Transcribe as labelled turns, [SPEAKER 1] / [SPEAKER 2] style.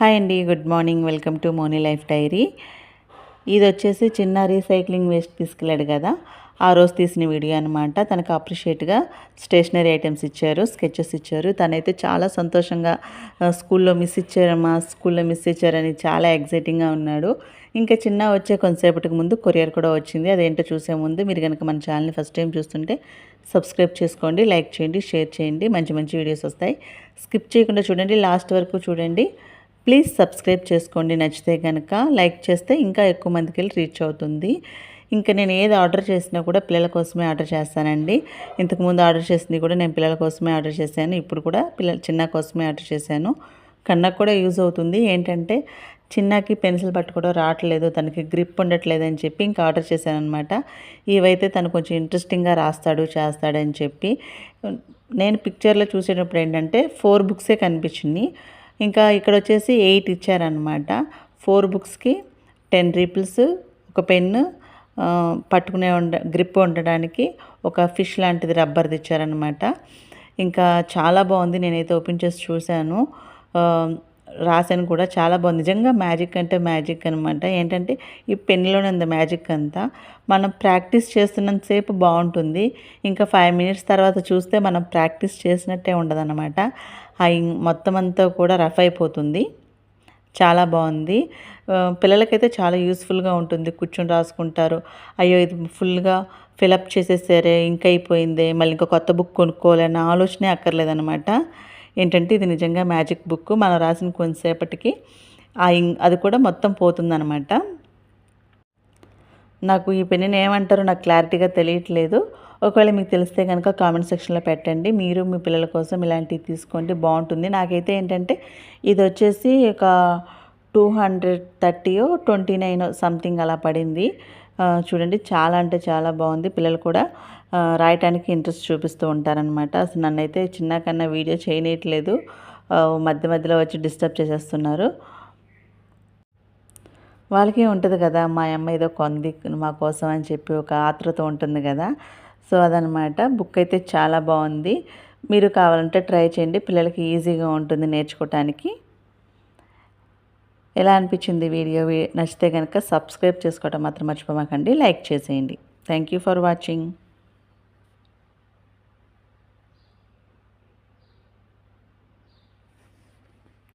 [SPEAKER 1] Hi అండి, good morning. Welcome to Moni life diary. ఇది వచ్చేసి చిన్న రీసైక్లింగ్ వేస్ట్ తీసుకెళ్ళాడు కదా, ఆ రోజు తీసిన వీడియో అనమాట. తనకు అప్రిషియేట్గా స్టేషనరీ ఐటమ్స్ ఇచ్చారు, స్కెచెస్ ఇచ్చారు. తనైతే చాలా సంతోషంగా స్కూల్లో మిస్ ఇచ్చారని చాలా ఎగ్జైటింగ్గా ఉన్నాడు. ఇంకా చిన్న వచ్చే కొంతసేపటికి ముందు కొరియర్ కూడా వచ్చింది. అదేంటో చూసే ముందు మీరు కనుక మన ఛానల్ని ఫస్ట్ టైం చూస్తుంటే సబ్స్క్రైబ్ చేసుకోండి, లైక్ చేయండి, షేర్ చేయండి. మంచి మంచి వీడియోస్ వస్తాయి. స్కిప్ చేయకుండా చూడండి, లాస్ట్ వరకు చూడండి. ప్లీజ్ సబ్స్క్రైబ్ చేసుకోండి. నచ్చితే కనుక లైక్ చేస్తే ఇంకా ఎక్కువ మందికి వెళ్ళి రీచ్ అవుతుంది. ఇంకా నేను ఏది ఆర్డర్ చేసినా కూడా పిల్లల కోసమే ఆర్డర్ చేస్తానండి. ఇంతకుముందు ఆర్డర్ చేసింది కూడా నేను పిల్లల కోసమే ఆర్డర్ చేశాను. ఇప్పుడు కూడా చిన్న కోసమే ఆర్డర్ చేశాను. కన్నకు కూడా యూజ్ అవుతుంది. ఏంటంటే చిన్నకి పెన్సిల్ పట్టుకోవడం రావట్లేదు, తనకి గ్రిప్ ఉండట్లేదు అని చెప్పి ఇంకా ఆర్డర్ చేశాను అనమాట. ఇవైతే తను కొంచెం ఇంట్రెస్టింగ్గా చేస్తాడని చెప్పి నేను పిక్చర్లో చూసేటప్పుడు ఏంటంటే 4 బుక్సే కనిపించింది. ఇంకా ఇక్కడ వచ్చేసి 8 ఇచ్చారనమాట. 4 బుక్స్కి 10 రీపుల్స్, ఒక పెన్ను, పట్టుకునే గ్రిప్ ఉండడానికి ఒక ఫిష్ లాంటిది రబ్బర్ది ఇచ్చారనమాట. ఇంకా చాలా బాగుంది. నేనైతే ఓపెన్ చేసి చూశాను, రాశాను కూడా. చాలా బాగుంది నిజంగా. మ్యాజిక్ అంటే మ్యాజిక్ అనమాట. ఏంటంటే ఈ పెన్నులోనే ఉంది మ్యాజిక్ అంతా. మనం ప్రాక్టీస్ చేస్తున్నంతసేపు బాగుంటుంది. ఇంకా 5 మినిట్స్ తర్వాత చూస్తే మనం ప్రాక్టీస్ చేసినట్టే ఉండదన్నమాట. ఆ మొత్తం అంతా కూడా రఫ్ అయిపోతుంది. చాలా బాగుంది. పిల్లలకైతే చాలా యూస్ఫుల్గా ఉంటుంది. కూర్చొని రాసుకుంటారు. అయ్యో ఇది ఫుల్గా ఫిలప్ చేసేసారే, ఇంకా అయిపోయిందే, మళ్ళీ ఇంకో కొత్త బుక్ కొనుక్కోవాలన్న ఆలోచనే అక్కర్లేదనమాట. ఏంటంటే ఇది నిజంగా మ్యాజిక్ బుక్. మనం రాసిన కొంతసేపటికి అది కూడా మొత్తం పోతుందనమాట. నాకు ఈ పెన్నుని ఏమంటారో నాకు క్లారిటీగా తెలియట్లేదు. ఒకవేళ మీకు తెలిస్తే కనుక కామెంట్ సెక్షన్లో పెట్టండి. మీరు మీ పిల్లల కోసం ఇలాంటివి తీసుకోండి, బాగుంటుంది. నాకైతే ఏంటంటే ఇది వచ్చేసి ఒక 230 29 సంథింగ్ అలా పడింది. చూడండి, చాలా అంటే చాలా బాగుంది. పిల్లలు కూడా రాయటానికి ఇంట్రెస్ట్ చూపిస్తూ ఉంటారనమాట. అసలు నన్నైతే చిన్న కన్నా వీడియో చేయనట్లేదు, మధ్య మధ్యలో వచ్చి డిస్టర్బ్ చేసేస్తున్నారు. వాళ్ళకి ఉంటుంది కదా, మా అమ్మ ఏదో కొంది మా కోసం అని చెప్పి ఒక ఆతృత ఉంటుంది కదా. సో అదనమాట. బుక్ అయితే చాలా బాగుంది. మీరు కావాలంటే ట్రై చేయండి, పిల్లలకి ఈజీగా ఉంటుంది నేర్చుకోవటానికి. ఎలా అనిపించింది వీడియో? నచ్చితే కనుక సబ్స్క్రైబ్ చేసుకోవడం మాత్రం మర్చిపోమాకండి, లైక్ చేసేయండి. Thank you for watching.